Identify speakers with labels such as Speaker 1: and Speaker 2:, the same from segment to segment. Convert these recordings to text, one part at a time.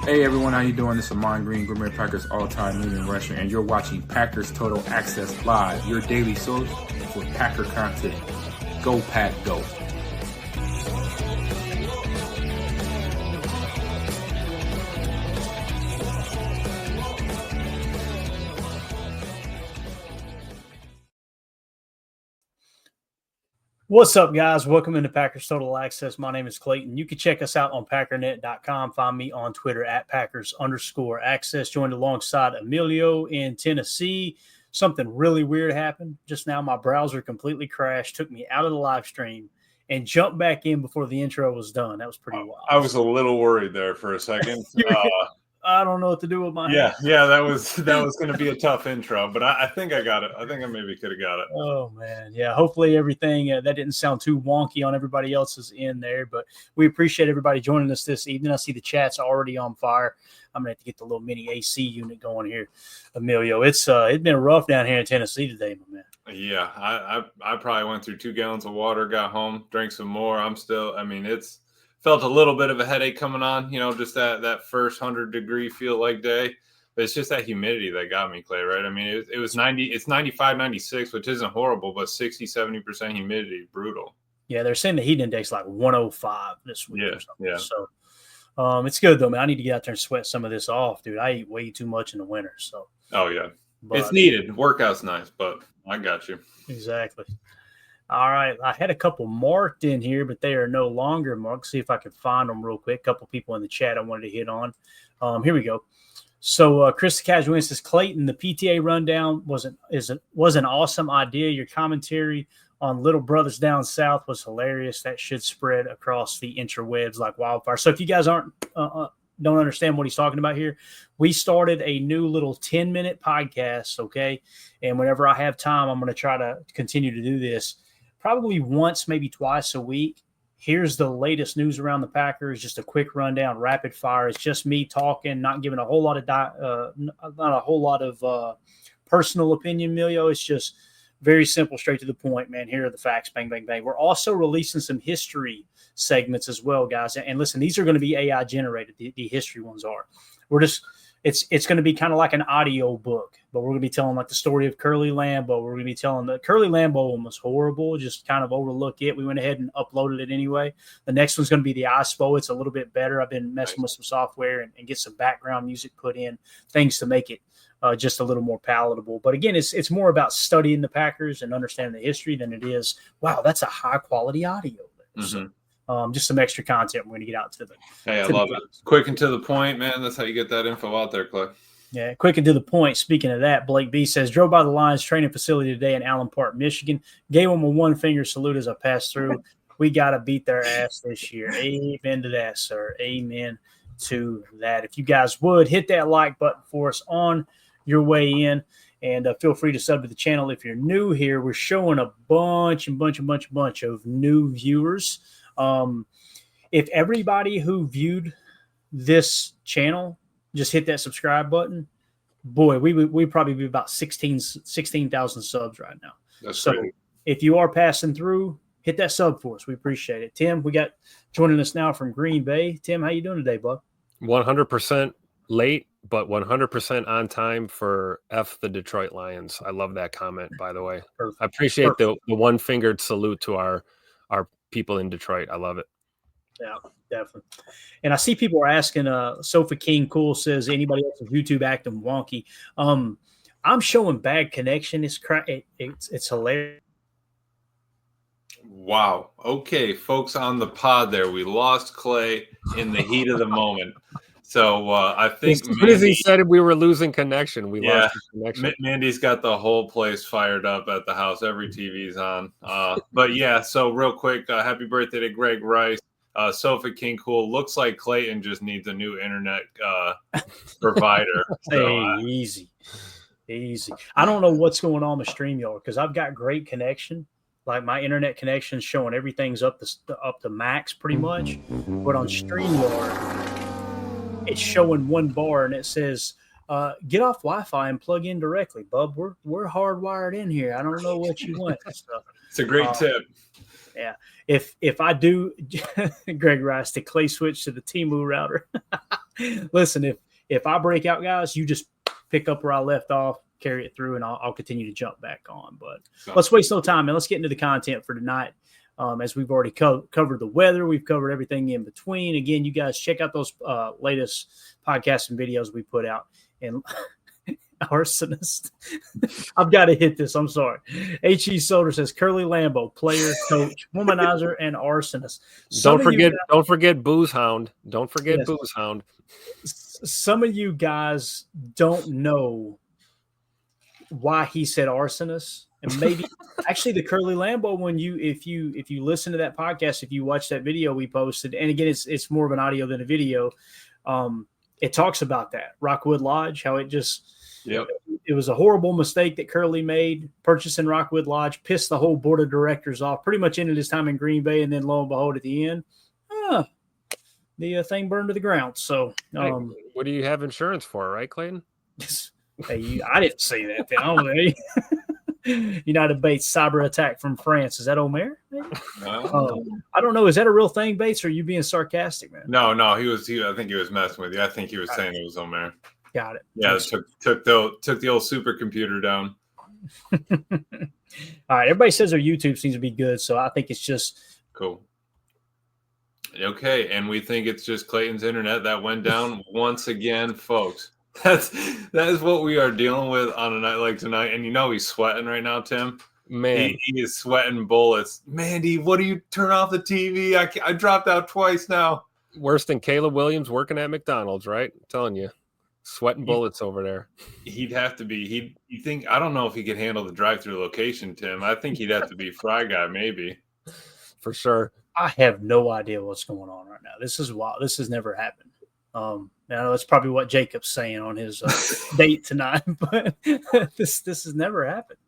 Speaker 1: Hey everyone, how you doing? This is Amon Green, Gourmet Packers all-time leading rusher, and you're watching Packers Total Access Live, your daily source for Packer content. Go Pack, go!
Speaker 2: What's up, guys? Welcome into Packers Total Access. My name is Clayton. You can check us out on packernet.com. Find me on Twitter at Packers_access. Joined alongside Emilio in Tennessee. Something really weird happened just now. My browser completely crashed, took me out of the live stream, and jumped back in before the intro was done. That was pretty wild.
Speaker 3: I was a little worried there for a second.
Speaker 2: I don't know what to do with my
Speaker 3: hands. That was going to be a tough intro, but I think I got it. I think I maybe could have got it.
Speaker 2: Oh, man. Yeah, hopefully everything that didn't sound too wonky on everybody else's end there, but we appreciate everybody joining us this evening. I see the chat's already on fire. I'm going to have to get the little mini AC unit going here, Emilio. It's been rough down here in Tennessee today, my man.
Speaker 3: Yeah, I probably went through 2 gallons of water, got home, drank some more. It's felt a little bit of a headache coming on, just that first 100-degree feel-like day. But it's just that humidity that got me, Clay, right? I mean, it was 90. It's 95, 96, which isn't horrible, but 60, 70% humidity, brutal.
Speaker 2: Yeah, they're saying the heat index like 105 this week or something.
Speaker 3: Yeah.
Speaker 2: So it's good, though, man. I need to get out there and sweat some of this off, dude. I eat way too much in the winter. So.
Speaker 3: Oh, yeah. But it's needed. Workout's nice, but I got you.
Speaker 2: Exactly. All right, I had a couple marked in here, but they are no longer marked. See if I can find them real quick. A couple people in the chat I wanted to hit on. Here we go. So Chris Casuin says, Clayton, the PTA rundown was an awesome idea. Your commentary on Little Brothers Down South was hilarious. That should spread across the interwebs like wildfire. So if you guys don't understand what he's talking about here, we started a new little 10-minute podcast, okay? And whenever I have time, I'm going to try to continue to do this. Probably once, maybe twice a week. Here's the latest news around the Packers. Just a quick rundown, rapid fire. It's just me talking, not giving a whole lot of personal opinion, Emilio. It's just very simple, straight to the point, man. Here are the facts, bang, bang, bang. We're also releasing some history segments as well, guys. And listen, these are going to be AI generated. The history ones are. It's going to be kind of like an audio book, but we're going to be telling like the story of Curly Lambeau. We're going to be telling the Curly Lambeau one was horrible. Just kind of overlook it. We went ahead and uploaded it anyway. The next one's going to be the ISPO. It's a little bit better. I've been messing with some software and get some background music put in, things to make it just a little more palatable. But again, it's more about studying the Packers and understanding the history than it is, wow, that's a high quality audio. Mm-hmm. So, just some extra content we're going to get out to them.
Speaker 3: Hey, I love it. Quick and to the point, man. That's how you get that info out there, Clay.
Speaker 2: Yeah, quick and to the point. Speaking of that, Blake B says, drove by the Lions training facility today in Allen Park, Michigan. Gave them a one-finger salute as I passed through. We got to beat their ass this year. Amen to that, sir. Amen to that. If you guys would, hit that like button for us on your way in. And feel free to sub to the channel if you're new here. We're showing a bunch of new viewers. If everybody who viewed this channel just hit that subscribe button, boy, we'd probably be about 16,000 subs right now.
Speaker 3: That's so great.
Speaker 2: If you are passing through, hit that sub for us. We appreciate it. Tim, we got joining us now from Green Bay. Tim, how you doing today, bud?
Speaker 4: 100% late, but 100% on time for F the Detroit Lions. I love that comment, by the way. Perfect. I appreciate the one-fingered salute to our people in Detroit. I love it.
Speaker 2: Yeah, definitely. And I see people are asking, Sofa King Cool says, anybody else's YouTube acting wonky? I'm showing bad connection. It's hilarious.
Speaker 3: Wow. Okay, folks on the pod there, we lost Clay in the heat of the moment. So I think
Speaker 4: as soon as he said we were losing connection, we lost the connection.
Speaker 3: Mandy's got the whole place fired up at the house. Every TV's on. But yeah, so real quick, happy birthday to Greg Rice. Sofa King Cool. Looks like Clayton just needs a new internet provider. So,
Speaker 2: easy. I don't know what's going on with StreamYard because I've got great connection. Like my internet connection showing everything's up to max pretty much. But on StreamYard, it's showing one bar and it says, get off Wi-Fi and plug in directly, bub. We're hardwired in here. I don't know what you want.
Speaker 3: It's a great tip.
Speaker 2: Yeah. If I do, Greg Rice, the Clay switch to the Temu router. Listen, if I break out, guys, you just pick up where I left off, carry it through, and I'll continue to jump back on. But let's waste no time, man. Let's get into the content for tonight. As we've already covered the weather, we've covered everything in between. Again, you guys check out those latest podcasts and videos we put out. And arsonist, I've got to hit this. I'm sorry. H.E. Soder says Curly Lambeau, player, coach, womanizer, and arsonist.
Speaker 4: Don't forget Booze Hound. Don't forget Booze Hound.
Speaker 2: Some of you guys don't know why he said arsonist. And maybe actually the Curly Lambeau one, if you listen to that podcast, if you watch that video we posted, and again, it's more of an audio than a video, it talks about that Rockwood Lodge, how it just, it was a horrible mistake that Curly made purchasing Rockwood Lodge, pissed the whole board of directors off, pretty much ended his time in Green Bay. And then lo and behold, at the end, the thing burned to the ground. So,
Speaker 4: what do you have insurance for, right, Clayton?
Speaker 2: Hey, I didn't say that. Then. I don't know. United Bates cyber attack from France. Is that Omer? I don't know. Is that a real thing, Bates? Or are you being sarcastic, man?
Speaker 3: No. I think he was messing with you. I think he was saying it was Omer.
Speaker 2: Got it.
Speaker 3: Yeah, took the old supercomputer down.
Speaker 2: All right. Everybody says their YouTube seems to be good, so I think it's just
Speaker 3: cool. Okay, and we think it's just Clayton's internet that went down once again, folks. That is what we are dealing with on a night like tonight. And he's sweating right now, Tim.
Speaker 4: Man,
Speaker 3: he is sweating bullets. Mandy, what do you turn off the TV? I dropped out twice now.
Speaker 4: Worse than Caleb Williams working at McDonald's, right? I'm telling you, sweating bullets over there.
Speaker 3: He'd have to be. I don't know if he could handle the drive-through location, Tim. I think he'd have to be Fry Guy, maybe.
Speaker 4: For sure.
Speaker 2: I have no idea what's going on right now. This is wild. This has never happened. Now that's probably what Jacob's saying on his date tonight, but this has never happened.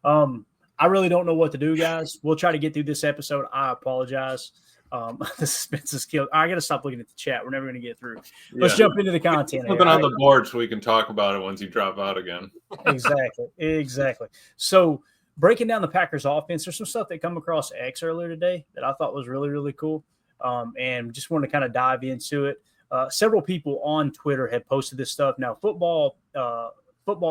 Speaker 2: I really don't know what to do, guys. We'll try to get through this episode. I apologize. The suspense is killed. I got to stop looking at the chat. We're never going to get through. Let's jump into the content.
Speaker 3: Looking on the board so we can talk about it once you drop out again.
Speaker 2: Exactly. So breaking down the Packers offense, there's some stuff that come across X earlier today that I thought was really, really cool. And just wanted to kind of dive into it. Several people on Twitter had posted this stuff. Now, Football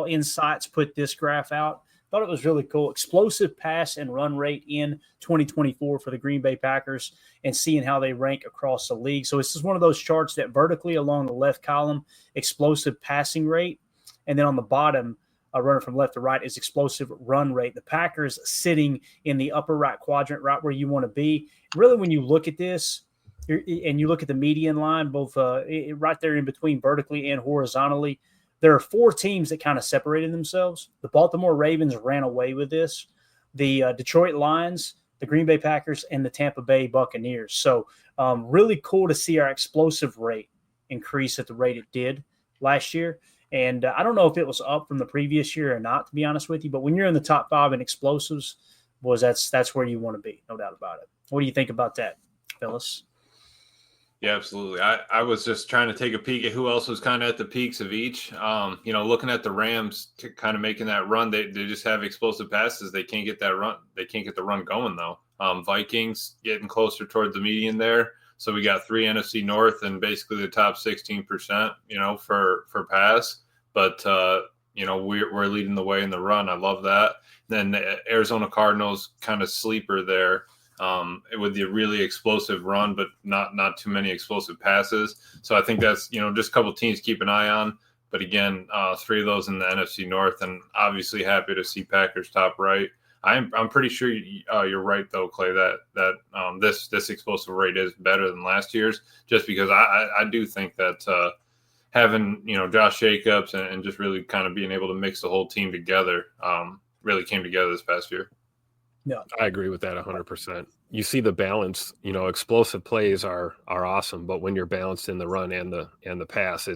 Speaker 2: Insights put this graph out. Thought it was really cool. Explosive pass and run rate in 2024 for the Green Bay Packers and seeing how they rank across the league. So this is one of those charts that vertically along the left column, explosive passing rate. And then on the bottom, running from left to right is explosive run rate. The Packers sitting in the upper right quadrant, right where you want to be. Really, when you look at this, and you look at the median line, both right there in between vertically and horizontally, there are four teams that kind of separated themselves. The Baltimore Ravens ran away with this. The Detroit Lions, the Green Bay Packers, and the Tampa Bay Buccaneers. So really cool to see our explosive rate increase at the rate it did last year. And I don't know if it was up from the previous year or not, to be honest with you. But when you're in the top 5 in explosives, boys, that's where you want to be, no doubt about it. What do you think about that, Phyllis?
Speaker 3: Yeah, absolutely. I was just trying to take a peek at who else was kind of at the peaks of each. Looking at the Rams kind of making that run, they just have explosive passes. They can't get that run. They can't get the run going though. Vikings getting closer toward the median there. So we got 3 NFC North and basically the top 16%, for pass. But we're leading the way in the run. I love that. Then the Arizona Cardinals kind of sleeper there. With the really explosive run, but not too many explosive passes. So I think that's, just a couple of teams to keep an eye on. But again, 3 of those in the NFC North, and obviously happy to see Packers top right. I'm pretty sure you're right though, Clay, that this explosive rate is better than last year's, just because I do think that having Josh Jacobs and just really kind of being able to mix the whole team together really came together this past year.
Speaker 4: Yeah, I agree with that 100%. You see the balance, explosive plays are awesome, but when you're balanced in the run and the pass,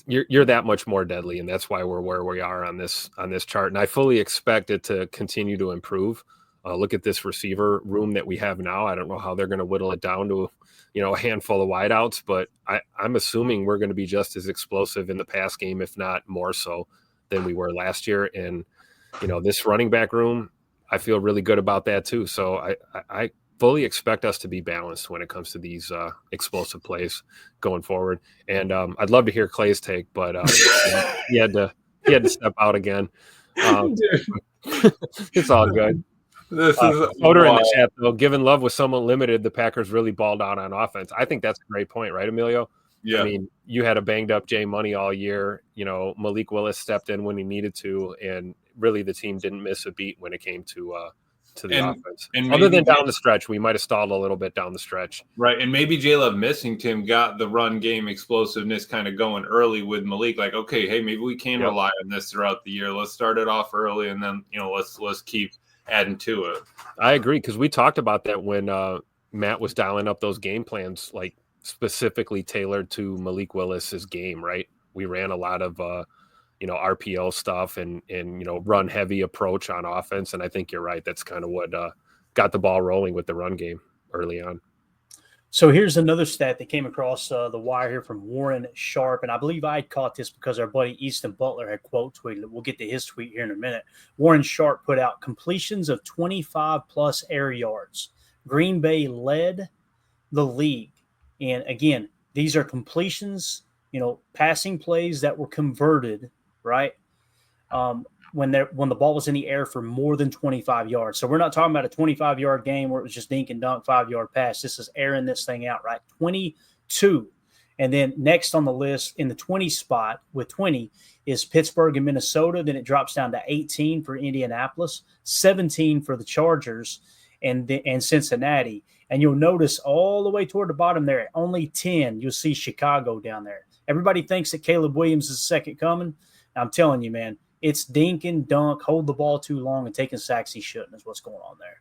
Speaker 4: you're that much more deadly, and that's why we're where we are on this chart. And I fully expect it to continue to improve. Look at this receiver room that we have now. I don't know how they're going to whittle it down to a handful of wideouts, but I'm assuming we're going to be just as explosive in the pass game, if not more so, than we were last year. And this running back room, I feel really good about that too. So I fully expect us to be balanced when it comes to these explosive plays going forward. And I'd love to hear Clay's take, but he had to step out again. It's all good.
Speaker 3: This is
Speaker 4: Voter in the chat though. Given love with someone limited, the Packers really balled out on offense. I think that's a great point, right, Emilio?
Speaker 3: Yeah.
Speaker 4: I mean, you had a banged up Jay Money all year. You know, Malik Willis stepped in when he needed to, and really the team didn't miss a beat when it came to the offense. And other than down the stretch, we might have stalled a little bit down the stretch.
Speaker 3: Right. And maybe J-Love missing Tim got the run game explosiveness kind of going early with Malik. Like, okay, hey, maybe we can rely on this throughout the year. Let's start it off early, and then, you know, let's keep adding to it.
Speaker 4: I agree, because we talked about that when Matt was dialing up those game plans, like specifically tailored to Malik Willis's game, right? We ran a lot of RPO stuff and run heavy approach on offense, and I think you're right. That's kind of what got the ball rolling with the run game early on.
Speaker 2: So here's another stat that came across the wire here from Warren Sharp, and I believe I caught this because our buddy Easton Butler had quote tweeted it. We'll get to his tweet here in a minute. Warren Sharp put out completions of 25-plus air yards. Green Bay led the league. And again, these are completions, passing plays that were converted, right? When the ball was in the air for more than 25 yards. So we're not talking about a 25-yard game where it was just dink and dunk, 5-yard pass. This is airing this thing out, right? 22. And then next on the list in the 20 spot with 20 is Pittsburgh and Minnesota. Then it drops down to 18 for Indianapolis, 17 for the Chargers, and Cincinnati. And you'll notice all the way toward the bottom there, at only 10, you'll see Chicago down there. Everybody thinks that Caleb Williams is the second coming. I'm telling you, man, it's dink and dunk, hold the ball too long, and taking sacks he shouldn't is what's going on there.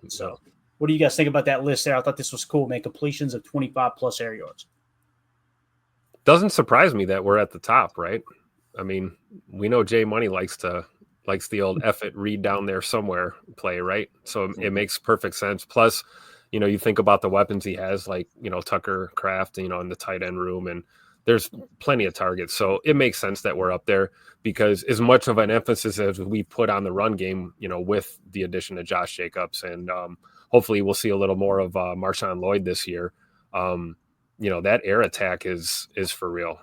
Speaker 2: So what do you guys think about that list there? I thought this was cool, man. Completions of 25-plus air yards.
Speaker 4: Doesn't surprise me that we're at the top, right? I mean, we know Jay Money likes the old F it, read down there somewhere play, right? So it makes perfect sense. Plus, you think about the weapons he has, like, Tucker Kraft, in the tight end room, and there's plenty of targets. So it makes sense that we're up there, because as much of an emphasis as we put on the run game, with the addition of Josh Jacobs, and hopefully we'll see a little more of Marshawn Lloyd this year. That air attack is for real,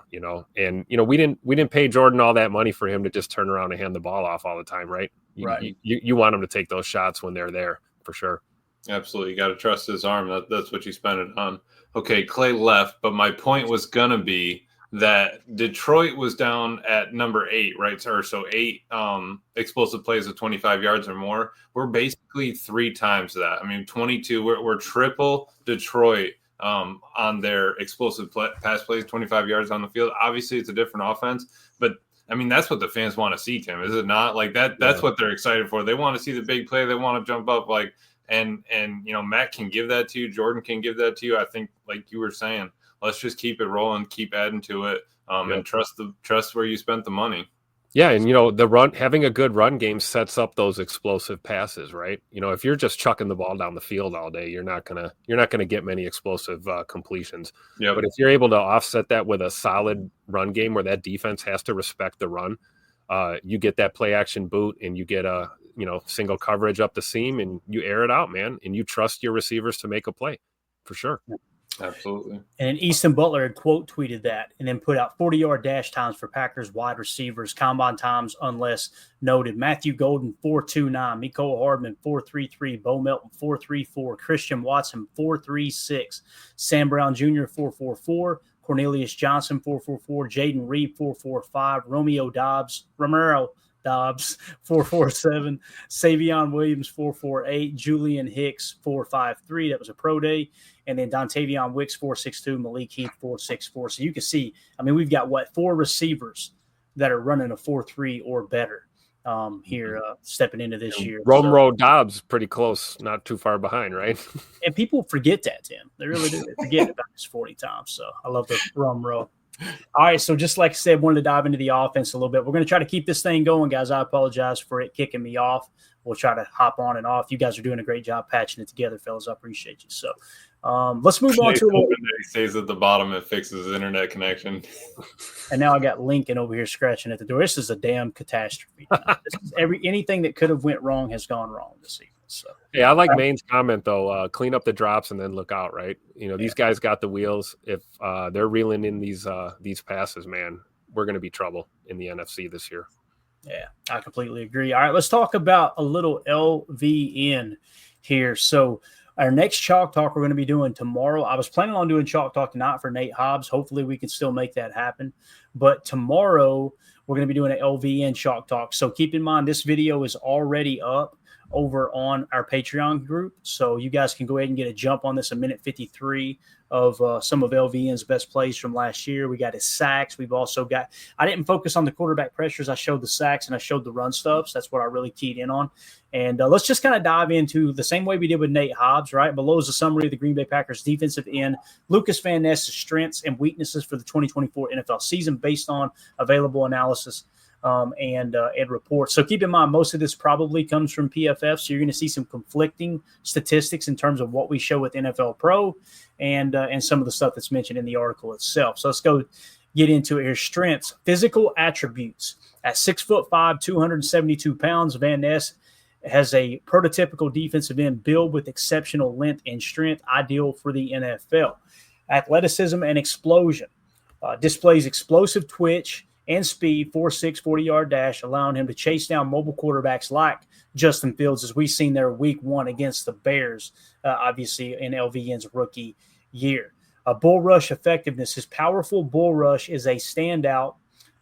Speaker 4: and, we didn't pay Jordan all that money for him to just turn around and hand the ball off all the time. Right.
Speaker 2: Right.
Speaker 4: You want him to take those shots when they're there for sure.
Speaker 3: Absolutely. You got to trust his arm. That's what you spend it on. Okay, Clay left, but my point was going to be that Detroit was down at number 8, right? So 8 explosive plays of 25 yards or more. We're basically 3 times that. I mean, 22. We're triple Detroit on their explosive pass plays, 25 yards on the field. Obviously, it's a different offense, but I mean, that's what the fans want to see, Tim, is it not? Like that's what they're excited for. They want to see the big play. They want to jump up, like. And Matt can give that to you. Jordan can give that to you. I think, like you were saying, let's just keep it rolling, keep adding to it, and trust where you spent the money.
Speaker 4: Yeah, and having a good run game sets up those explosive passes, right? If you're just chucking the ball down the field all day, you're not gonna get many explosive completions.
Speaker 3: Yeah.
Speaker 4: But if you're able to offset that with a solid run game where that defense has to respect the run, you get that play action boot, and you get a single coverage up the seam, and you air it out, man, and you trust your receivers to make a play for sure.
Speaker 3: Absolutely.
Speaker 2: And Easton Butler had quote tweeted that and then put out 40-yard dash times for Packers wide receivers, combine times unless noted. Matthew Golden 4.29, Mecole Hardman 4.33, Bo Melton 4.34, Christian Watson 4.36, Sam Brown Jr. 4.44, Cornelius Johnson 4.44, Jaden Reed 4.45, Romero Dobbs 4.47, Savion Williams 4.48, Julian Hicks 4.53. That was a pro day. And then Dontavion Wicks 4.62, Malik Heath 4.64. So you can see, I mean, we've got 4 receivers that are running a 4.3 or better here stepping into this year.
Speaker 4: Romero Dobbs pretty close, not too far behind, right?
Speaker 2: And people forget that, Tim. They really do. They forget about his 40 times. So I love the Romero. All right, so just like I said, wanted to dive into the offense a little bit. We're going to try to keep this thing going, guys. I apologize for it kicking me off. We'll try to hop on and off. You guys are doing a great job patching it together, fellas. I appreciate you. So Let's move on to a little.
Speaker 3: He stays at the bottom and fixes his internet connection.
Speaker 2: And now I got Lincoln over here scratching at the door. This is a damn catastrophe. This is anything that could have went wrong has gone wrong this season. So
Speaker 4: yeah, I like Maine's comment though. Clean up the drops and then look out. Right, these guys got the wheels. If they're reeling in these passes, man, we're going to be trouble in the NFC this year.
Speaker 2: Yeah, I completely agree. All right, let's talk about a little LVN here. So our next Chalk Talk we're going to be doing tomorrow. I was planning on doing Chalk Talk tonight for Nate Hobbs. Hopefully we can still make that happen. But tomorrow we're going to be doing an LVN Chalk Talk. So keep in mind this video is already up over on our Patreon group. So you guys can go ahead and get a jump on this, a minute 53 of some of LVN's best plays from last year. We got his sacks. We've also got – I didn't focus on the quarterback pressures. I showed the sacks and I showed the run stuffs. That's what I really keyed in on. And let's just kind of dive into the same way we did with Nate Hobbs, right? Below is a summary of the Green Bay Packers defensive end, Lukas Van Ness' strengths and weaknesses for the 2024 NFL season based on available analysis and reports. So keep in mind, most of this probably comes from PFF. So you're going to see some conflicting statistics in terms of what we show with NFL Pro and some of the stuff that's mentioned in the article itself. So let's go get into it here. Strengths, physical attributes. At 6'5", 272 pounds, Van Ness has a prototypical defensive end build with exceptional length and strength, ideal for the NFL. Athleticism and explosion. Displays explosive twitch and speed, 4.6 40-yard dash, allowing him to chase down mobile quarterbacks like Justin Fields, as we've seen there week 1 against the Bears, obviously in LVN's rookie year. Bull rush effectiveness. His powerful bull rush is a standout,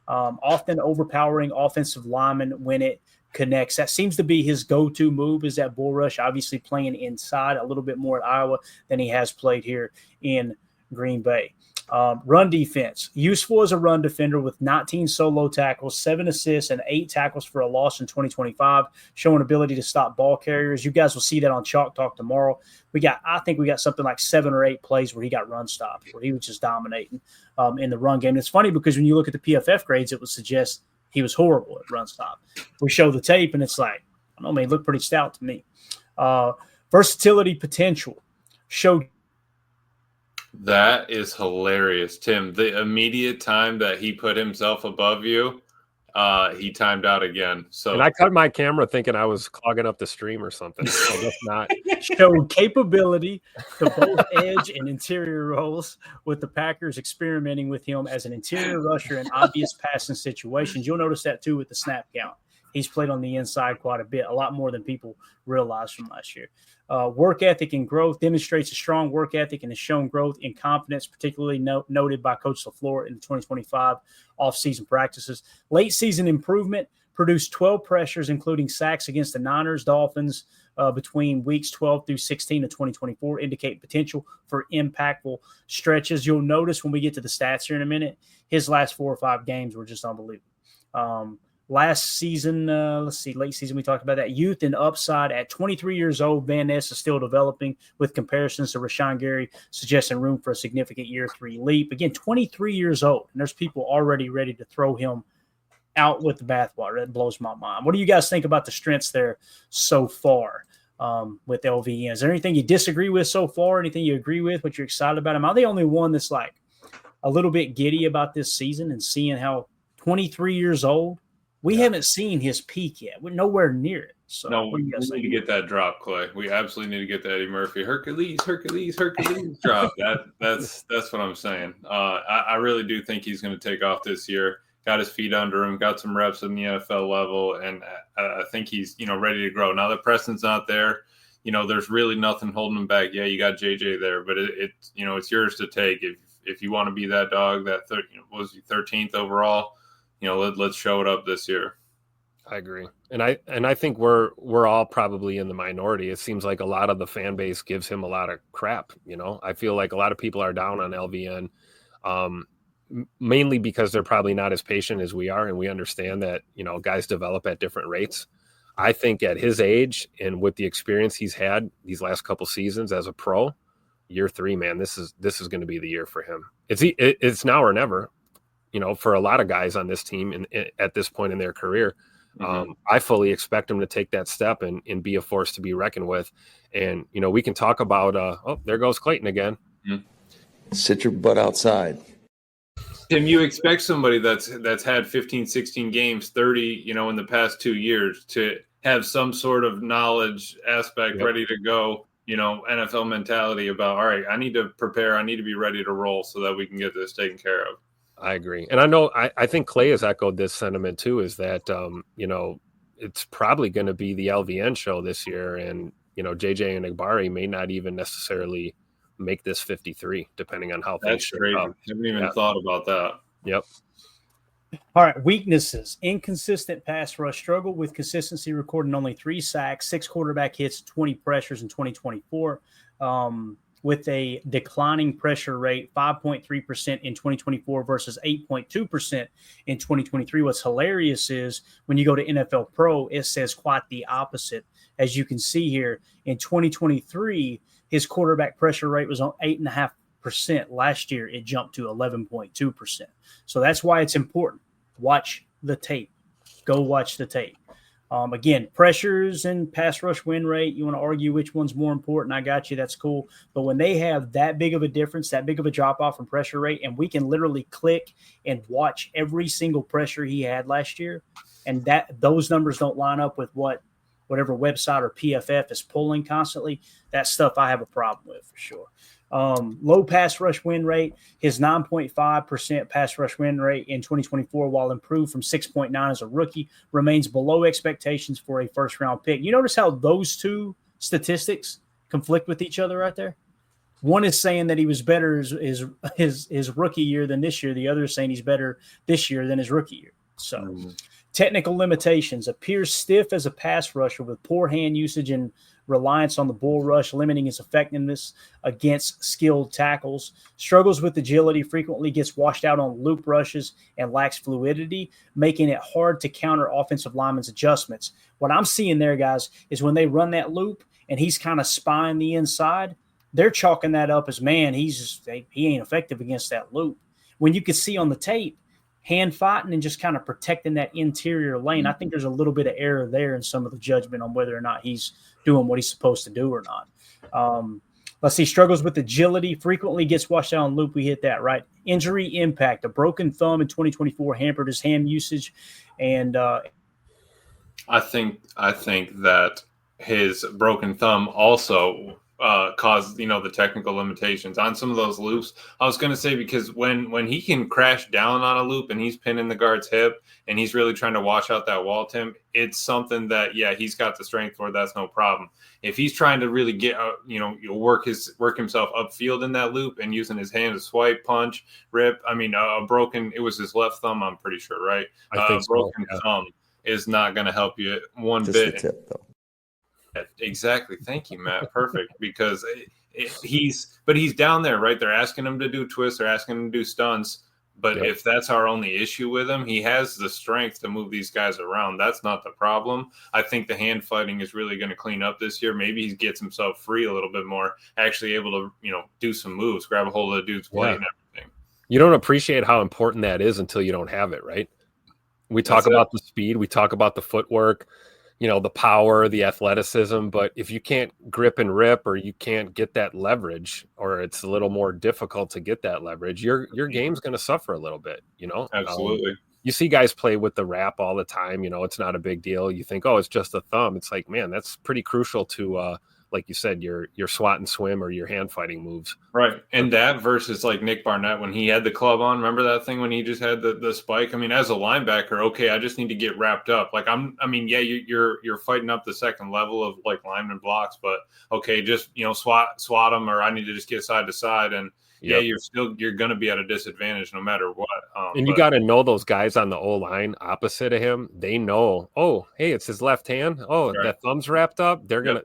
Speaker 2: often overpowering offensive lineman when it connects. That seems to be his go-to move, is that bull rush, obviously playing inside a little bit more at Iowa than he has played here in Green Bay. Run defense, useful as a run defender with 19 solo tackles, 7 assists, and 8 tackles for a loss in 2025, showing ability to stop ball carriers. You guys will see that on Chalk Talk tomorrow. I think we got something like 7 or 8 plays where he got run stopped, where he was just dominating in the run game. And it's funny because when you look at the PFF grades, it would suggest he was horrible at run stop. We show the tape and it's like, I don't know, man, he looked pretty stout to me. Versatility potential showed.
Speaker 3: That is hilarious, Tim. The immediate time that he put himself above you, he timed out again. So,
Speaker 4: and I cut my camera thinking I was clogging up the stream or something. So that's not.
Speaker 2: Showed capability to both edge and interior roles, with the Packers experimenting with him as an interior rusher in obvious passing situations. You'll notice that too with the snap count. He's played on the inside quite a bit, a lot more than people realized from last year. Work ethic and growth, demonstrates a strong work ethic and has shown growth in confidence, particularly noted by Coach LaFleur in the 2025 offseason practices. Late season improvement, produced 12 pressures, including sacks against the Niners, Dolphins between weeks 12 through 16 of 2024, indicate potential for impactful stretches. You'll notice when we get to the stats here in a minute, his last 4 or 5 games were just unbelievable. Last season, late season, we talked about that. Youth and upside. At 23 years old, Van Ness is still developing, with comparisons to Rashawn Gary suggesting room for a significant year 3 leap. Again, 23 years old, and there's people already ready to throw him out with the bathwater. That blows my mind. What do you guys think about the strengths there so far with LVN? Is there anything you disagree with so far? Anything you agree with? What you're excited about? Am I the only one that's like a little bit giddy about this season and seeing how 23 years old? We haven't seen his peak yet. We're nowhere near it. So
Speaker 3: no, we need to get that drop, Clay. We absolutely need to get that Eddie Murphy Hercules drop. That's what I'm saying. I really do think he's going to take off this year. Got his feet under him, got some reps in the NFL level, and I think he's ready to grow. Now that Preston's not there, there's really nothing holding him back. Yeah, you got JJ there, but it's yours to take if you want to be that dog. That was 13th overall. Let's show it up this year.
Speaker 4: I agree. And I think we're all probably in the minority. It seems like a lot of the fan base gives him a lot of crap. I feel like a lot of people are down on LVN, mainly because they're probably not as patient as we are. And we understand that, guys develop at different rates. I think at his age and with the experience he's had these last couple seasons as a pro, year 3, man, this is going to be the year for him. It's now or never. For a lot of guys on this team and at this point in their career. I fully expect him to take that step and be a force to be reckoned with. And, we can talk about, there goes Clayton again.
Speaker 5: Sit your butt outside.
Speaker 3: Tim, you expect somebody that's had 15, 16 games, 30, in the past 2 years to have some sort of knowledge aspect ready to go, NFL mentality about, all right, I need to prepare. I need to be ready to roll so that we can get this taken care of.
Speaker 4: I agree. And I know, I think Clay has echoed this sentiment too, is that, it's probably going to be the LVN show this year. And, JJ and Igbari may not even necessarily make this 53, depending on how things shape up.
Speaker 3: I haven't even thought about that.
Speaker 4: Yep.
Speaker 2: All right, weaknesses. Inconsistent pass rush. Struggle with consistency, recording only 3 sacks, 6 quarterback hits, 20 pressures in 2024. With a declining pressure rate, 5.3% in 2024 versus 8.2% in 2023. What's hilarious is when you go to NFL Pro, it says quite the opposite. As you can see here, in 2023, his quarterback pressure rate was on 8.5%. Last year, it jumped to 11.2%. So that's why it's important. Watch the tape. Go watch the tape. Again, pressures and pass rush win rate, you want to argue which one's more important. I got you. That's cool. But when they have that big of a difference, that big of a drop off in pressure rate, and we can literally click and watch every single pressure he had last year, and that those numbers don't line up with whatever website or PFF is pulling constantly, that stuff I have a problem with for sure. Low pass rush win rate, his 9.5% pass rush win rate in 2024, while improved from 6.9 as a rookie, remains below expectations for a first-round pick. You notice how those two statistics conflict with each other right there? One is saying that he was better his rookie year than this year. The other is saying he's better this year than his rookie year. So technical limitations, appears stiff as a pass rusher with poor hand usage and reliance on the bull rush, limiting his effectiveness against skilled tackles. Struggles with agility, frequently gets washed out on loop rushes, and lacks fluidity, making it hard to counter offensive linemen's adjustments. What I'm seeing there, guys, is when they run that loop and he's kind of spying the inside, they're chalking that up as, man, he ain't effective against that loop. When you can see on the tape, hand fighting and just kind of protecting that interior lane, I think there's a little bit of error there in some of the judgment on whether or not he's doing what he's supposed to do or not. Let's see, struggles with agility, frequently gets washed out on loop. We hit that, right? Injury impact, a broken thumb in 2024 hampered his hand usage. And
Speaker 3: I think that his broken thumb also caused, the technical limitations on some of those loops. I was going to say, because when he can crash down on a loop and he's pinning the guard's hip and he's really trying to wash out that wall, Tim, it's something that, he's got the strength for. That's no problem. If he's trying to really get, work himself upfield in that loop and using his hand to swipe, punch, rip. I mean, it was his left thumb, I'm pretty sure, right?
Speaker 4: I think
Speaker 3: broken thumb is not going to help you one
Speaker 5: Just
Speaker 3: bit.
Speaker 5: the tip, though.
Speaker 3: Exactly. Thank you, Matt. Perfect. Because he's down there, right? They're asking him to do twists. They're asking him to do stunts. But if that's our only issue with him, he has the strength to move these guys around. That's not the problem. I think the hand fighting is really going to clean up this year. Maybe he gets himself free a little bit more, actually able to, do some moves, grab a hold of the dude's plate and everything.
Speaker 4: You don't appreciate how important that is until you don't have it, right? We talk about the speed. We talk about the footwork, the power, the athleticism, but if you can't grip and rip, or you can't get that leverage, or it's a little more difficult to get that leverage, your game's going to suffer a little bit,
Speaker 3: Absolutely.
Speaker 4: You see guys play with the wrap all the time. It's not a big deal. You think, oh, it's just a thumb. It's like, man, that's pretty crucial to, like you said, your swat and swim or your hand fighting moves.
Speaker 3: Right. And that versus like Nick Barnett when he had the club on. Remember that thing when he just had the spike? I mean, as a linebacker, okay, I just need to get wrapped up. Like you're fighting up the second level of like lineman blocks, but okay, just swat them, or I need to just get side to side. And you're going to be at a disadvantage no matter what.
Speaker 4: And you got to know those guys on the O-line opposite of him. They know, oh, hey, it's his left hand. Oh, that thumb's wrapped up. They're going to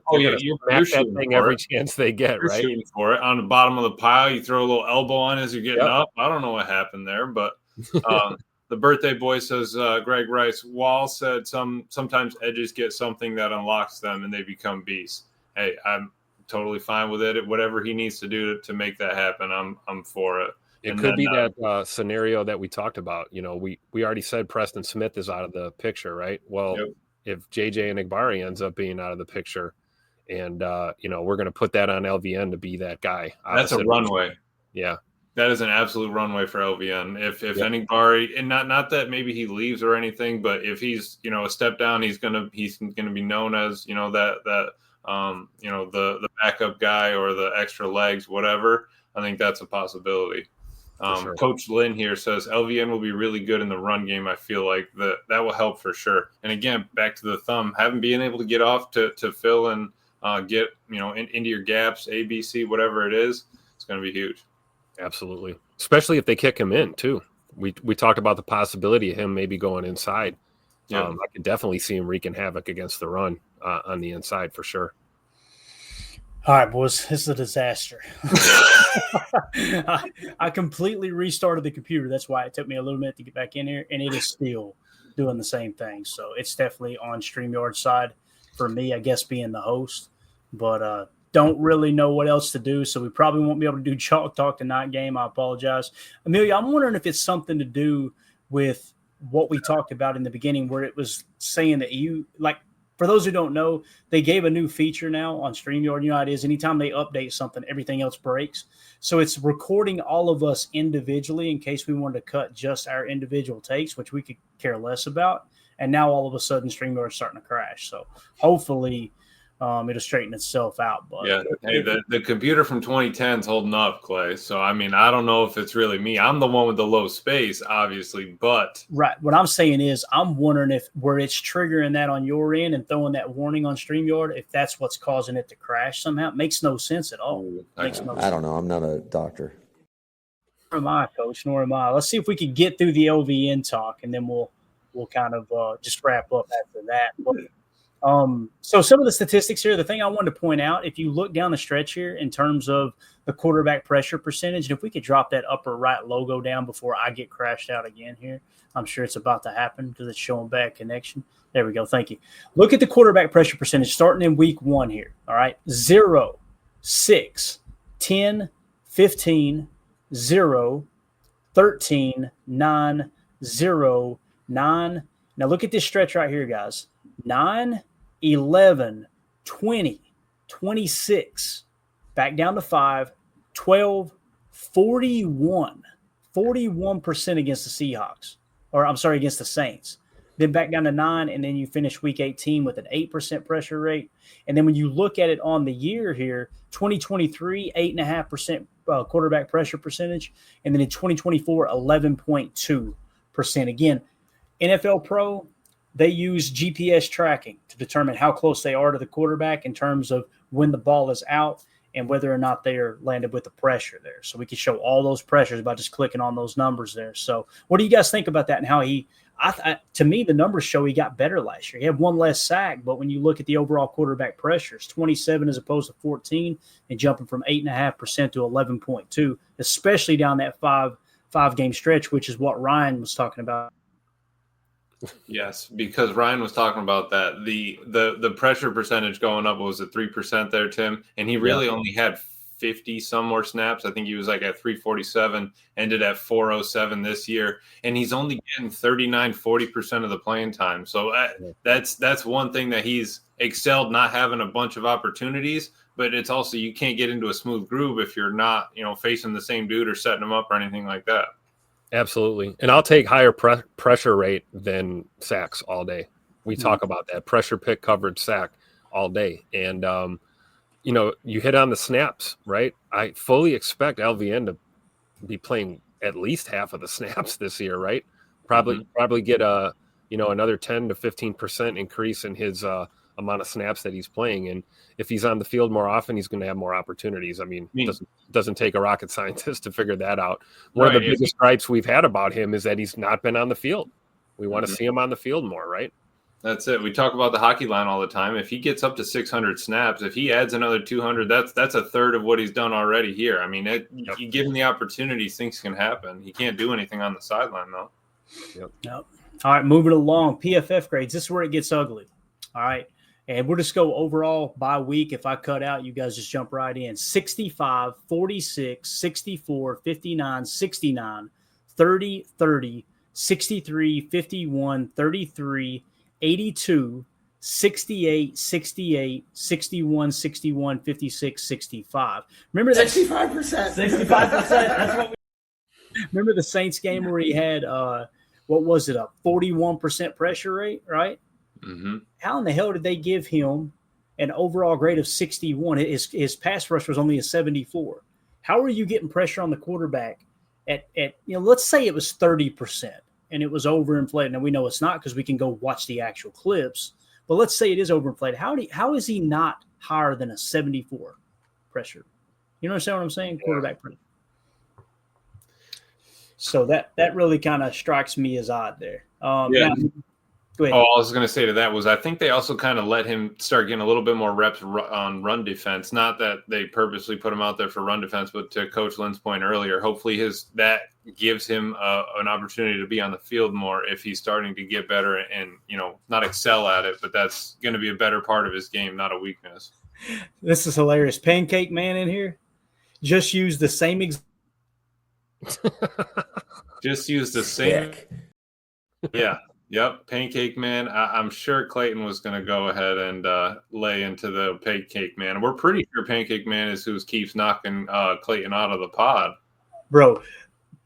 Speaker 4: smack that thing every chance they get,
Speaker 3: you're
Speaker 4: right?
Speaker 3: Shooting for it. On the bottom of the pile, you throw a little elbow on as you're getting up. I don't know what happened there, but the birthday boy says, Greg Rice, Wall said sometimes edges get something that unlocks them and they become beasts. Hey, I'm totally fine with it. Whatever he needs to do to make that happen, I'm for it.
Speaker 4: It could be that scenario that we talked about. We already said Preston Smith is out of the picture, right? Well, if JJ and Igbari ends up being out of the picture, and we're going to put that on LVN to be that guy.
Speaker 3: That's a runway.
Speaker 4: Yeah,
Speaker 3: that is an absolute runway for LVN. If Igbari, and not that maybe he leaves or anything, but if he's a step down, he's gonna be known as the backup guy or the extra legs, whatever. I think that's a possibility. Sure. Coach Lynn here says LVN will be really good in the run game. I feel like that will help for sure. And again, back to the thumb, having being able to get off to fill and get into your gaps, A, B, C, whatever it is, it's going to be huge.
Speaker 4: Absolutely, especially if they kick him in too. We talked about the possibility of him maybe going inside. I could definitely see him wreaking havoc against the run on the inside for sure.
Speaker 2: All right, boys, this is a disaster. I completely restarted the computer. That's why it took me a little minute to get back in here, and it is still doing the same thing. So it's definitely on StreamYard side for me, I guess, being the host. But don't really know what else to do, so we probably won't be able to do Chalk Talk tonight game. I apologize. Amelia, I'm wondering if it's something to do with what we talked about in the beginning where it was saying that for those who don't know, they gave a new feature now on StreamYard. You know how it is. Anytime they update something, everything else breaks. So it's recording all of us individually in case we wanted to cut just our individual takes, which we could care less about. And now all of a sudden StreamYard is starting to crash. So hopefully it'll straighten itself out. But
Speaker 3: hey, the computer from 2010 is holding up, Clay. So I mean, I don't know if it's really me. I'm the one with the low space, obviously, but
Speaker 2: right. What I'm saying is, I'm wondering if where it's triggering that on your end and throwing that warning on StreamYard, if that's what's causing it to crash somehow. It makes no sense at all.
Speaker 5: I don't know. I'm not a doctor.
Speaker 2: Nor am I, Coach. Nor am I. Let's see if we can get through the LVN talk, and then we'll kind of just wrap up after that. But, so some of the statistics here, the thing I wanted to point out, if you look down the stretch here in terms of the quarterback pressure percentage, and if we could drop that upper right logo down before I get crashed out again here, I'm sure it's about to happen because it's showing bad connection. There we go. Thank you. Look at the quarterback pressure percentage starting in week 1 here. All right. 0, 6, 10, 15, 0, 13, 9, 0, 9. Now look at this stretch right here, guys. 9, 11, 20, 26, back down to 5, 12, 41, 41% against the Seahawks, or I'm sorry, against the Saints. Then back down to 9, and then you finish week 18 with an 8% pressure rate. And then when you look at it on the year here, 2023, 8.5% quarterback pressure percentage, and then in 2024, 11.2%. Again, NFL Pro, they use GPS tracking to determine how close they are to the quarterback in terms of when the ball is out and whether or not they are landed with the pressure there. So we can show all those pressures by just clicking on those numbers there. So what do you guys think about that and how to me, the numbers show he got better last year. He had 1 less sack, but when you look at the overall quarterback pressures, 27 as opposed to 14 and jumping from 8.5% to 11.2, especially down that five-game stretch, which is what Ryan was talking about.
Speaker 3: Yes, because Ryan was talking about that. The pressure percentage going up was at 3% there, Tim, and he really only had 50 some more snaps. I think he was like at 347, ended at 407 this year, and he's only getting 39-40% of the playing time. So that's one thing that he's excelled, not having a bunch of opportunities. But it's also you can't get into a smooth groove if you're not facing the same dude or setting him up or anything like that.
Speaker 4: Absolutely. And I'll take higher pressure rate than sacks all day. We talk about that pressure pick coverage sack all day. And, you hit on the snaps, right? I fully expect LVN to be playing at least half of the snaps this year, right? Probably get another 10 to 15% increase in his amount of snaps that he's playing. And if he's on the field more often, he's going to have more opportunities. I mean, it doesn't take a rocket scientist to figure that out. One of the biggest gripes we've had about him is that he's not been on the field. We want to see him on the field more, right?
Speaker 3: That's it. We talk about the hockey line all the time. If he gets up to 600 snaps, if he adds another 200, that's a third of what he's done already here. I mean, you give him the opportunities, things can happen. He can't do anything on the sideline, though.
Speaker 2: Yep. All right, moving along. PFF grades. This is where it gets ugly. All right. And we'll just go overall by week. If I cut out, you guys just jump right in. 65, 46, 64, 59, 69, 30, 30, 63, 51, 33, 82, 68, 68, 61, 61, 56, 65. Remember that
Speaker 6: 65%.
Speaker 2: 65%. That's what remember the Saints game where he had what was it, a 41% pressure rate, right?
Speaker 3: Mm-hmm.
Speaker 2: How in the hell did they give him an overall grade of 61? His pass rush was only a 74. How are you getting pressure on the quarterback at let's say it was 30% and it was overinflated? Now we know it's not because we can go watch the actual clips, but let's say it is overinflated. How is he not higher than a 74 pressure? You understand what I'm saying? Quarterback pressure. So that really kind of strikes me as odd there. Now, go ahead.
Speaker 3: Oh, I was going to say to that was I think they also kind of let him start getting a little bit more reps on run defense. Not that they purposely put him out there for run defense, but to Coach Lynn's point earlier, hopefully that gives him an opportunity to be on the field more if he's starting to get better and not excel at it. But that's going to be a better part of his game, not a weakness.
Speaker 2: This is hilarious. Pancake Man in here just used the same
Speaker 3: Just use the same. Yeah. Yep. Pancake Man. I'm sure Clayton was going to go ahead and lay into the Pancake Man. We're pretty sure Pancake Man is who keeps knocking Clayton out of the pod.
Speaker 2: Bro,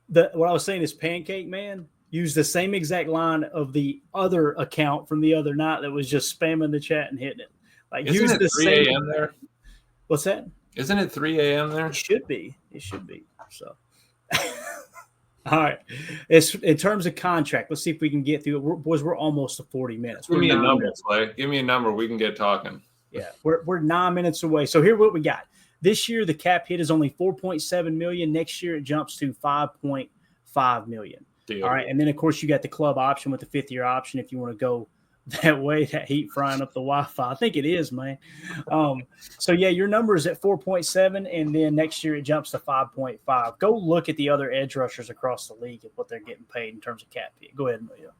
Speaker 2: what I was saying is Pancake Man used the same exact line of the other account from the other night that was just spamming the chat and hitting it. Like,
Speaker 3: Isn't
Speaker 2: use
Speaker 3: it
Speaker 2: the
Speaker 3: 3
Speaker 2: same.
Speaker 3: a.m. there?
Speaker 2: What's that?
Speaker 3: Isn't it 3 a.m. there?
Speaker 2: It should be. So, all right. It's in terms of contract. Let's see if we can get through it. Boys, we're almost to 40 minutes.
Speaker 3: Give me a number, Clay. Give me a number. We can get talking.
Speaker 2: Yeah, we're 9 minutes away. So here's what we got. This year, the cap hit is only $4.7 million. Next year, it jumps to $5.5 million.
Speaker 3: Deal.
Speaker 2: All right, and then of course you got the club option with the 5th-year option if you want to go that way. That heat frying up the Wi-Fi. I think it is, man. So yeah, your number is at 4.7, and then next year it jumps to 5.5. Go look at the other edge rushers across the league and what they're getting paid in terms of cap hit. Go ahead, Emilio.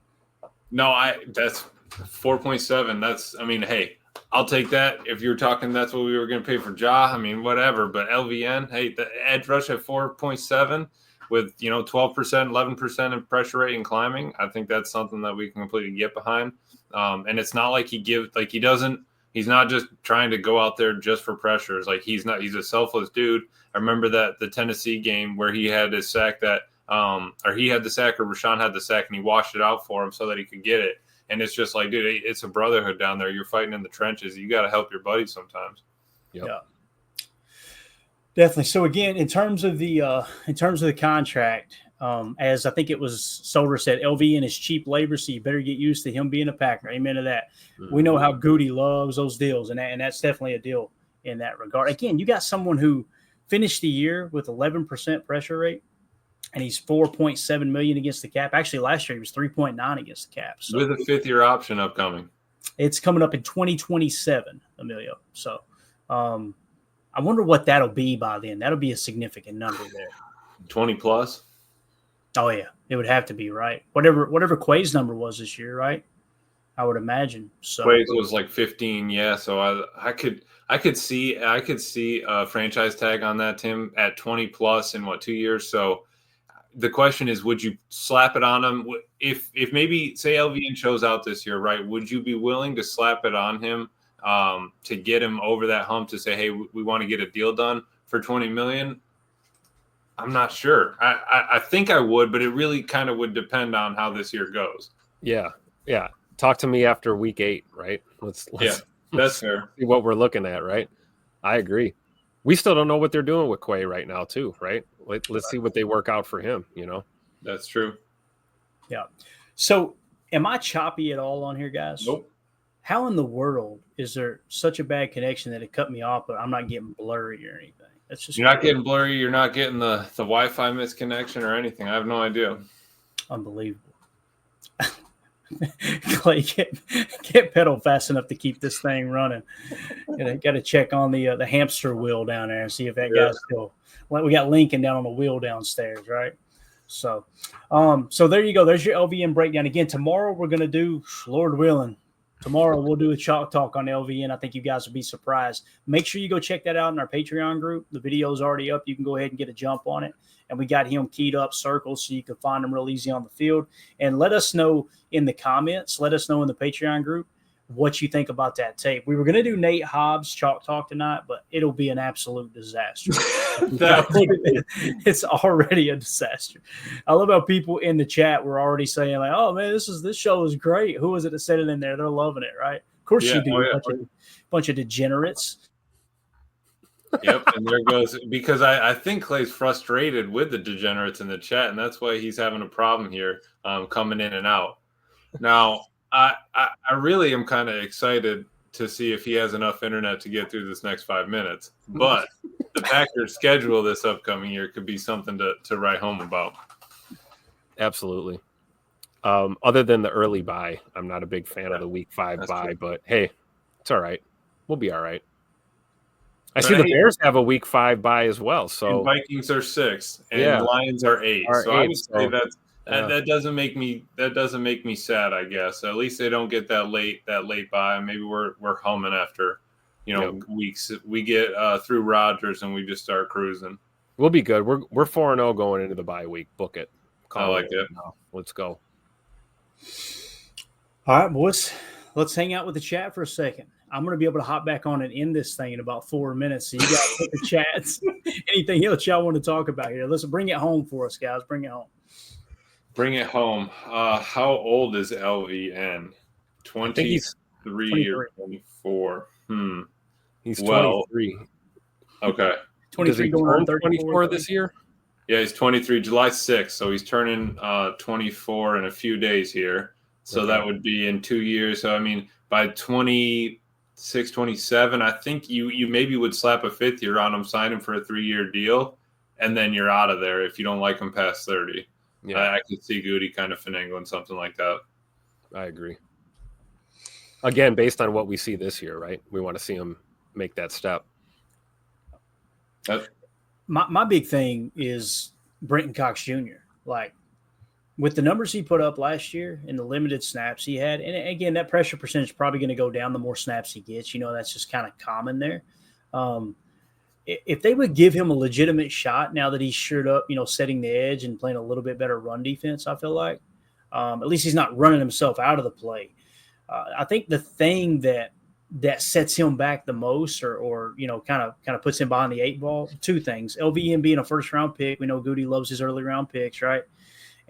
Speaker 3: No, that's 4.7. Hey, I'll take that. If you're talking, that's what we were going to pay for Ja. Whatever. But LVN, hey, the edge rush at 4.7 with 12%, 11% in pressure rate and climbing. I think that's something that we can completely get behind. And it's not like he's not just trying to go out there just for pressures. Like he's a selfless dude. I remember that the Tennessee game where he had his sack or he had the sack or Rashawn had the sack and he washed it out for him so that he could get it. And it's just like, dude, it's a brotherhood down there. You're fighting in the trenches. You got to help your buddies sometimes.
Speaker 4: Yep.
Speaker 2: Yeah. Definitely. So again, in terms of the contract, as I think it was Solder said, LVN is cheap labor, so you better get used to him being a Packer. Amen to that. Mm-hmm. We know how Goody loves those deals, and that's definitely a deal in that regard. Again, you got someone who finished the year with 11% pressure rate, and he's $4.7 million against the cap. Actually, last year he was 3.9 against the cap. So
Speaker 3: with a 5th-year option upcoming.
Speaker 2: It's coming up in 2027, Emilio. So I wonder what that'll be by then. That'll be a significant number there.
Speaker 3: 20 plus.
Speaker 2: Oh yeah, it would have to be, right. Whatever Quay's number was this year, right? I would imagine. So
Speaker 3: Quay's was like 15, yeah. So I could see a franchise tag on that, Tim, at 20 plus in 2 years. So the question is, would you slap it on him if maybe say LVN shows out this year, right? Would you be willing to slap it on him to get him over that hump to say, hey, we want to get a deal done for $20 million? I'm not sure. I think I would, but it really kind of would depend on how this year goes.
Speaker 4: Yeah. Talk to me after week 8, right? Let's
Speaker 3: that's fair.
Speaker 4: See what we're looking at, right? I agree. We still don't know what they're doing with Quay right now, too, right? Let's see what they work out for him.
Speaker 3: That's true.
Speaker 2: Yeah. So, am I choppy at all on here, guys?
Speaker 3: Nope.
Speaker 2: How in the world is there such a bad connection that it cut me off, but I'm not getting blurry or anything? That's just
Speaker 3: you're not getting blurry. You're not getting the Wi-Fi misconnection or anything. I have no idea.
Speaker 2: Unbelievable. Clay, get pedal fast enough to keep this thing running. Got to check on the hamster wheel down there and see if that guy's still. Like we got Lincoln down on the wheel downstairs, right? So there you go. There's your LVN breakdown. Again, tomorrow we're going to do, Lord willing, Tomorrow we'll do a chalk talk on LVN. I think you guys will be surprised. Make sure you go check that out in our Patreon group. The video is already up. You can go ahead and get a jump on it. And we got him keyed up circles so you can find him real easy on the field. And let us know in the comments, let us know in the Patreon group what you think about that tape. We were going to do Nate Hobbs chalk talk tonight, but it'll be an absolute disaster. It's already a disaster. I love how people in the chat were already saying like, "Oh man, this show is great." Who was it that said it in there? They're loving it, right? Of course you do. Bunch of degenerates.
Speaker 3: Yep, and there goes because I think Clay's frustrated with the degenerates in the chat, and that's why he's having a problem here coming in and out. Now, I really am kind of excited to see if he has enough internet to get through this next 5 minutes. But the Packers' schedule this upcoming year could be something to write home about.
Speaker 4: Absolutely. Other than the early bye, I'm not a big fan of the Week 5 bye, but hey, it's all right. We'll be all right. I see the Bears have a Week 5 bye as well. So
Speaker 3: and Vikings are 6 and Lions are 8. I would say that doesn't make me sad, I guess. At least they don't get that late bye. Maybe we're humming after weeks. We get through Rodgers and we just start cruising.
Speaker 4: We'll be good. We're 4-0 going into the bye week. Book it.
Speaker 3: I like it.
Speaker 4: Let's go.
Speaker 2: All right, boys. Let's hang out with the chat for a second. I'm going to be able to hop back on and end this thing in about 4 minutes. So you guys hit the chats. Anything else y'all want to talk about here? Let's bring it home for us, guys. Bring it home.
Speaker 3: Bring it home. How old is LVN? 23 or 24?
Speaker 4: He's 23.
Speaker 3: Okay.
Speaker 2: 23 going on
Speaker 4: 24 this year?
Speaker 3: Yeah, he's 23, July 6th. So he's turning 24 in a few days here. So that would be in 2 years. So, I mean, by 26, 27, I think you maybe would slap a 5th year on him, sign him for a 3-year deal, and then you're out of there if you don't like him past 30. Yeah, I could see Goody kind of finagling something like that.
Speaker 4: I agree. Again, based on what we see this year, right? We want to see him make that step.
Speaker 2: My big thing is Brenton Cox Jr. Like, with the numbers he put up last year and the limited snaps he had, and again, that pressure percentage is probably going to go down the more snaps he gets. That's just kind of common there. If they would give him a legitimate shot now that he's shored up, setting the edge and playing a little bit better run defense, I feel like at least he's not running himself out of the play. I think the thing that sets him back the most or kind of puts him behind the 8 ball, 2 things. LVN being a first-round pick. We know Goody loves his early-round picks, right?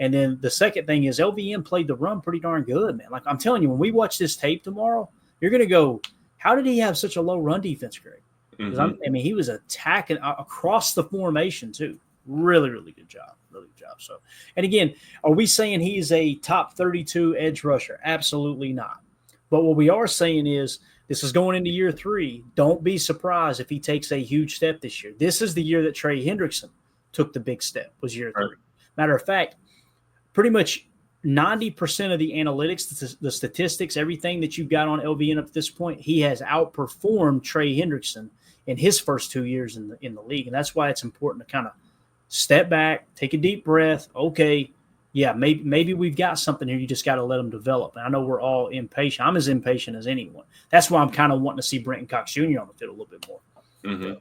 Speaker 2: And then the second thing is LVN played the run pretty darn good, man. Like, I'm telling you, when we watch this tape tomorrow, you're going to go, how did he have such a low run defense grade? Because he was attacking across the formation too. Really, really good job. Really good job. So, and again, are we saying he's a top 32 edge rusher? Absolutely not. But what we are saying is this is going into year 3. Don't be surprised if he takes a huge step this year. This is the year that Trey Hendrickson took the big step, was year 3. Matter of fact, pretty much 90% of the analytics, the statistics, everything that you've got on LVN up to this point, he has outperformed Trey Hendrickson in his first 2 years in the league. And that's why it's important to kind of step back, take a deep breath. Okay, yeah, maybe we've got something here. You just got to let them develop. And I know we're all impatient. I'm as impatient as anyone. That's why I'm kind of wanting to see Brenton Cox Jr. on the field a little bit more.
Speaker 3: Mm-hmm.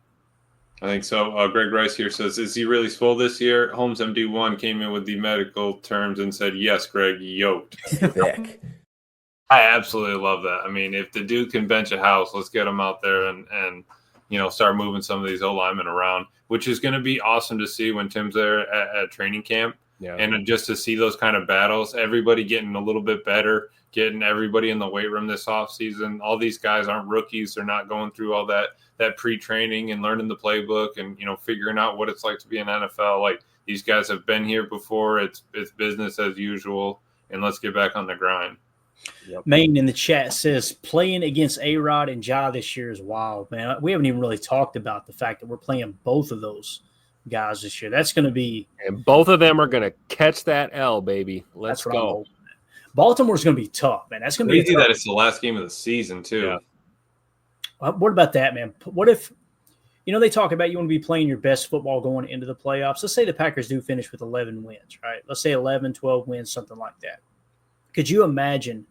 Speaker 3: I think so. Greg Rice here says, is he really full this year? Holmes MD1 came in with the medical terms and said, yes, Greg, yoked.
Speaker 5: Thick.
Speaker 3: I absolutely love that. I mean, if the dude can bench a house, let's get him out there and start moving some of these O-linemen around, which is going to be awesome to see when Tim's there at training camp. Yeah. And just to see those kind of battles, everybody getting a little bit better, getting everybody in the weight room this offseason. All these guys aren't rookies. They're not going through all that pre-training and learning the playbook and, figuring out what it's like to be in NFL. Like, these guys have been here before. It's business as usual, and let's get back on the grind.
Speaker 2: Yep. Maine in the chat says playing against A-Rod and Ja this year is wild, man. We haven't even really talked about the fact that we're playing both of those guys this year. That's going to be –
Speaker 4: and both of them are going to catch that L, baby. Let's go.
Speaker 2: Baltimore's going to be tough, man. That's going to be
Speaker 3: tough. That it's the last game of the season, too.
Speaker 4: Yeah.
Speaker 2: What about that, man? What if – they talk about you want to be playing your best football going into the playoffs. Let's say the Packers do finish with 11 wins, right? Let's say 11, 12 wins, something like that. Could you imagine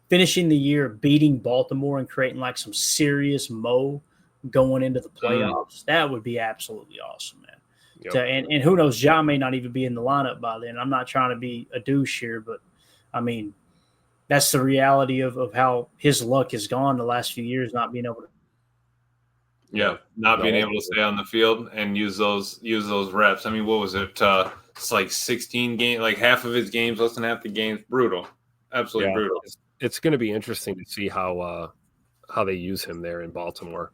Speaker 2: finishing the year beating Baltimore and creating like some serious mo going into the playoffs, that would be absolutely awesome, man.
Speaker 4: Yep.
Speaker 2: And who knows, Ja may not even be in the lineup by then. I'm not trying to be a douche here, but I mean, that's the reality of how his luck has gone the last few years, not being able to.
Speaker 3: Not being able to stay on the field and use those reps. I mean, what was it? It's like 16 games, like half of his games, less than half the games. Brutal, absolutely brutal.
Speaker 4: It's going to be interesting to see how they use him there in Baltimore.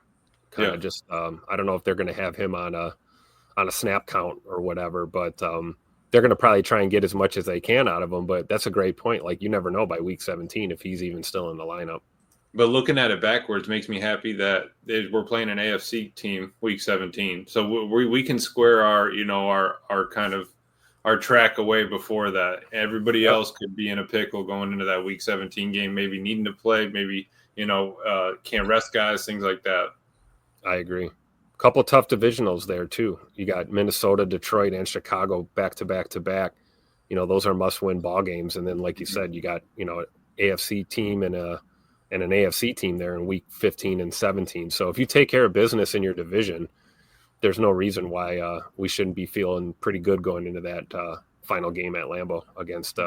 Speaker 4: Kind of just, I don't know if they're going to have him on a snap count or whatever, but they're going to probably try and get as much as they can out of him. But that's a great point. Like, you never know by week 17 if he's even still in the lineup.
Speaker 3: But looking at it backwards makes me happy that we're playing an AFC team week 17. So we can square our kind of our track away before that. Everybody else could be in a pickle going into that week 17 game, maybe needing to play, maybe, can't rest guys, things like that.
Speaker 4: I agree. A couple of tough divisionals there too. You got Minnesota, Detroit, and Chicago back to back to back. Those are must-win ball games. And then, like you said, you got an AFC team and an AFC team there in week 15 and 17. So if you take care of business in your division, there's no reason why we shouldn't be feeling pretty good going into that final game at Lambeau against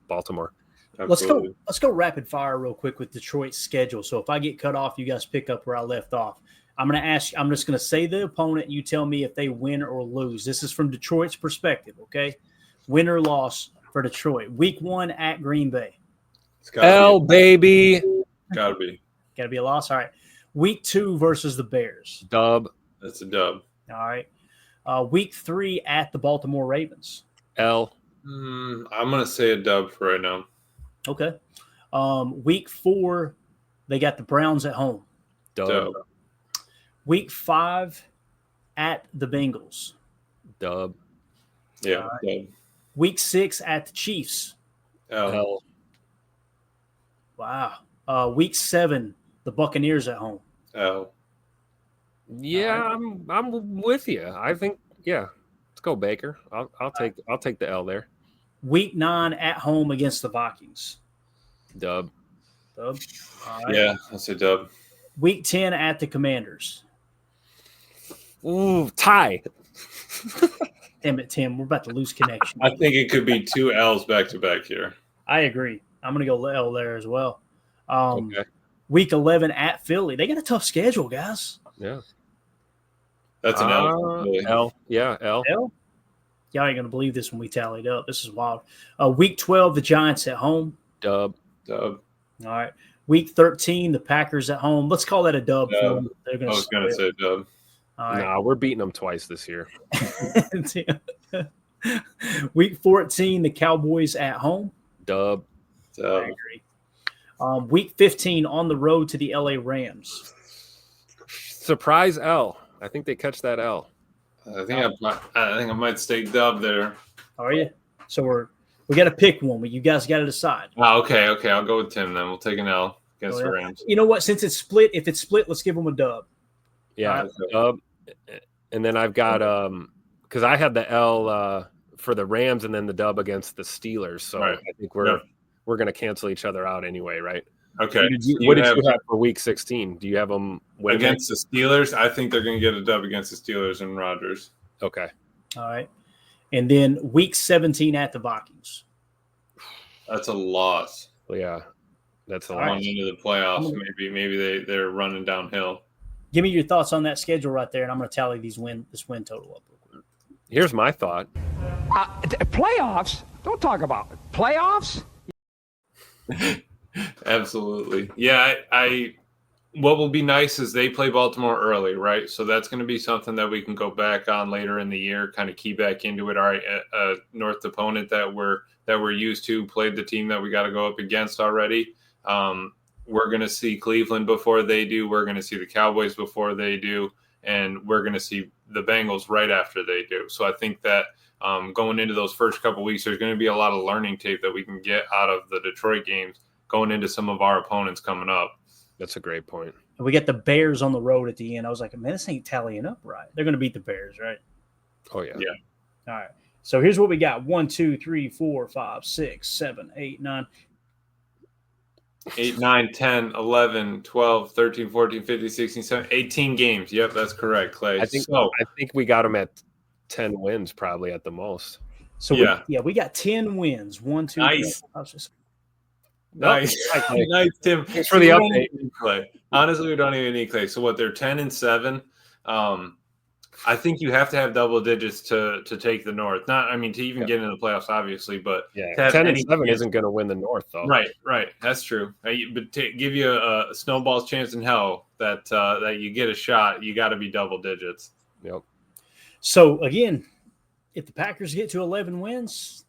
Speaker 4: Baltimore.
Speaker 3: Absolutely.
Speaker 2: Let's go rapid fire real quick with Detroit's schedule. So if I get cut off, you guys pick up where I left off. I'm going to ask. I'm just going to say the opponent. You tell me if they win or lose. This is from Detroit's perspective, okay? Win or loss for Detroit. Week 1 at Green Bay.
Speaker 4: L, baby.
Speaker 3: Gotta be
Speaker 2: a loss. All right. Week 2 versus the Bears.
Speaker 4: Dub.
Speaker 3: That's a dub.
Speaker 2: All right. Week 3 at the Baltimore Ravens.
Speaker 4: L.
Speaker 3: I'm going to say a dub for right now.
Speaker 2: Okay. Week 4, they got the Browns at home.
Speaker 4: Dub.
Speaker 2: Week 5 at the Bengals.
Speaker 4: Dub.
Speaker 3: Yeah.
Speaker 2: Right.
Speaker 3: Dub.
Speaker 2: Week 6 at the Chiefs.
Speaker 3: L.
Speaker 2: Wow. Week 7, the Buccaneers at home.
Speaker 3: L.
Speaker 4: Yeah, I'm with you. I think let's go Baker. I'll take the L there.
Speaker 2: Week 9 at home against the Vikings.
Speaker 4: Dub.
Speaker 2: All right.
Speaker 3: Yeah, that's a dub.
Speaker 2: Week 10 at the Commanders.
Speaker 4: Ooh, tie.
Speaker 2: Damn it, Tim. We're about to lose connection.
Speaker 3: I think it could be 2 L's back to back here.
Speaker 2: I agree. I'm going to go L there as well.
Speaker 4: Okay.
Speaker 2: Week 11 at Philly. They got a tough schedule, guys.
Speaker 4: Yeah.
Speaker 3: That's an L.
Speaker 4: L. Yeah, L.
Speaker 2: L? Y'all ain't going to believe this when we tallied up. This is wild. Week 12, the Giants at home.
Speaker 4: Dub.
Speaker 3: Dub.
Speaker 2: All right. Week 13, the Packers at home. Let's call that a dub. For them. They're
Speaker 3: I was going to say dub.
Speaker 2: All right.
Speaker 4: Nah, we're beating them twice this year.
Speaker 2: Week 14, the Cowboys at home.
Speaker 4: Dub.
Speaker 2: I agree. Week 15 on the road to the LA Rams.
Speaker 4: Surprise L. I think they catch that L.
Speaker 3: I think I might stay dub there.
Speaker 2: Are you? So we got to pick one. You guys got to decide.
Speaker 3: Oh, okay. I'll go with Tim then. We'll take an L against the Rams.
Speaker 2: You know what? Since it's split, if it's split, let's give them a dub.
Speaker 4: Yeah, dub. And then I've got because I had the L for the Rams and then the dub against the Steelers. So I think we're going to cancel each other out anyway, right?
Speaker 3: Okay.
Speaker 4: What did you have for Week 16? Do you have them
Speaker 3: against the Steelers? I think they're going to get a dub against the Steelers and Rodgers.
Speaker 4: Okay.
Speaker 2: All right. And then Week 17 at the Vikings.
Speaker 3: That's a loss.
Speaker 4: Yeah, that's a
Speaker 3: Going
Speaker 4: loss.
Speaker 3: into the playoffs, maybe they're running downhill.
Speaker 2: Give me your thoughts on that schedule right there, and I'm going to tally this win total up real quick.
Speaker 4: Here's my thought.
Speaker 6: Playoffs? Don't talk about it. Playoffs?
Speaker 3: Absolutely. Yeah, what will be nice is they play Baltimore early, right? So that's going to be something that we can go back on later in the year, kind of key back into it. All right, a North opponent that we're used to, played the team that we got to go up against already. We're going to see Cleveland before they do. We're going to see the Cowboys before they do. And we're going to see the Bengals right after they do. So I think that going into those first couple weeks, there's going to be a lot of learning tape that we can get out of the Detroit games going into some of our opponents coming up.
Speaker 4: That's a great point.
Speaker 2: And we got the Bears on the road at the end. I was like, man, this ain't tallying up right. They're going to beat the Bears, right?
Speaker 4: Oh, yeah.
Speaker 2: All right. So here's what we got. 1, 2, 3, 4, 5, 6, 7, 8, 9.
Speaker 3: 8, 9, 10, 11, 12, 13, 14, 15, 16, 17, 18 games. Yep, that's correct, Clay.
Speaker 4: I think we got them at 10 wins probably at the most.
Speaker 2: So we got 10 wins. 1, 2,
Speaker 3: nice.
Speaker 2: 3.
Speaker 3: Nice. Nice, Tim.
Speaker 4: Thanks for the update.
Speaker 3: Clay. Honestly, we don't even need Clay. So what, they're 10 and 7. I think you have to have double digits to take the North. Not, I mean, to even get into the playoffs, obviously, but
Speaker 4: 10 and 7 isn't going to win the North, though.
Speaker 3: Right. That's true. But to give you a snowball's chance in hell that you get a shot, you got to be double digits.
Speaker 4: Yep.
Speaker 2: So again, if the Packers get to 11 wins,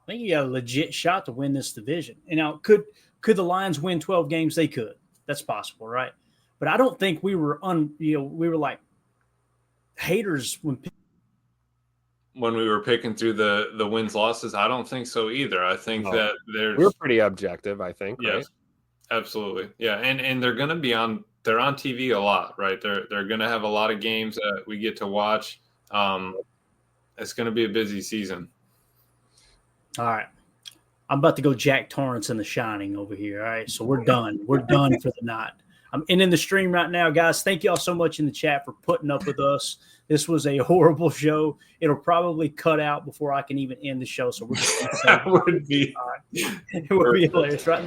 Speaker 2: I think you got a legit shot to win this division. And now, could the Lions win 12 games? They could. That's possible, right? But I don't think we were like haters when
Speaker 3: we were picking through the wins losses. I don't think so either. I think that
Speaker 4: we're pretty objective. I think.
Speaker 3: Yes,
Speaker 4: right?
Speaker 3: Absolutely. Yeah, and they're going to be on. They're on TV a lot, right? They're going to have a lot of games that we get to watch. It's going to be a busy season.
Speaker 2: All right. I'm about to go Jack Torrance in The Shining over here. All right. So we're done. We're done for the night. I'm ending the stream right now, guys. Thank you all so much in the chat for putting up with us. This was a horrible show. It'll probably cut out before I can even end the show. So we're just
Speaker 3: that would be.
Speaker 2: It would be hilarious, right?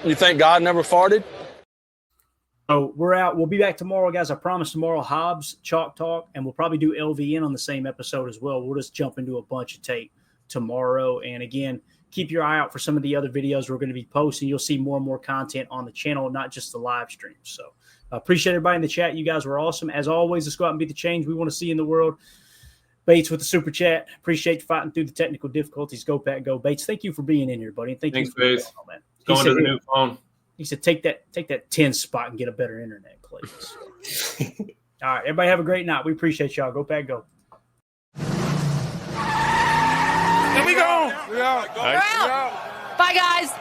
Speaker 7: You think God never farted?
Speaker 2: So we're out. We'll be back tomorrow, guys. I promise tomorrow, Hobbs, Chalk Talk, and we'll probably do LVN on the same episode as well. We'll just jump into a bunch of tape tomorrow. And again, keep your eye out for some of the other videos we're going to be posting. You'll see more and more content on the channel, not just the live streams. So appreciate everybody in the chat. You guys were awesome. As always, let's go out and be the change we want to see in the world. Bates with the super chat. Appreciate you fighting through the technical difficulties. Go, Pat, go. Bates, thank you for being in here, buddy. And
Speaker 3: thanks,
Speaker 2: you
Speaker 3: Bates. Going to the new phone.
Speaker 2: He said, take that 10 spot and get a better internet, please. All right, everybody have a great night. We appreciate y'all. Go, Pat, go.
Speaker 7: Here we go.
Speaker 8: We're out. Bye, guys.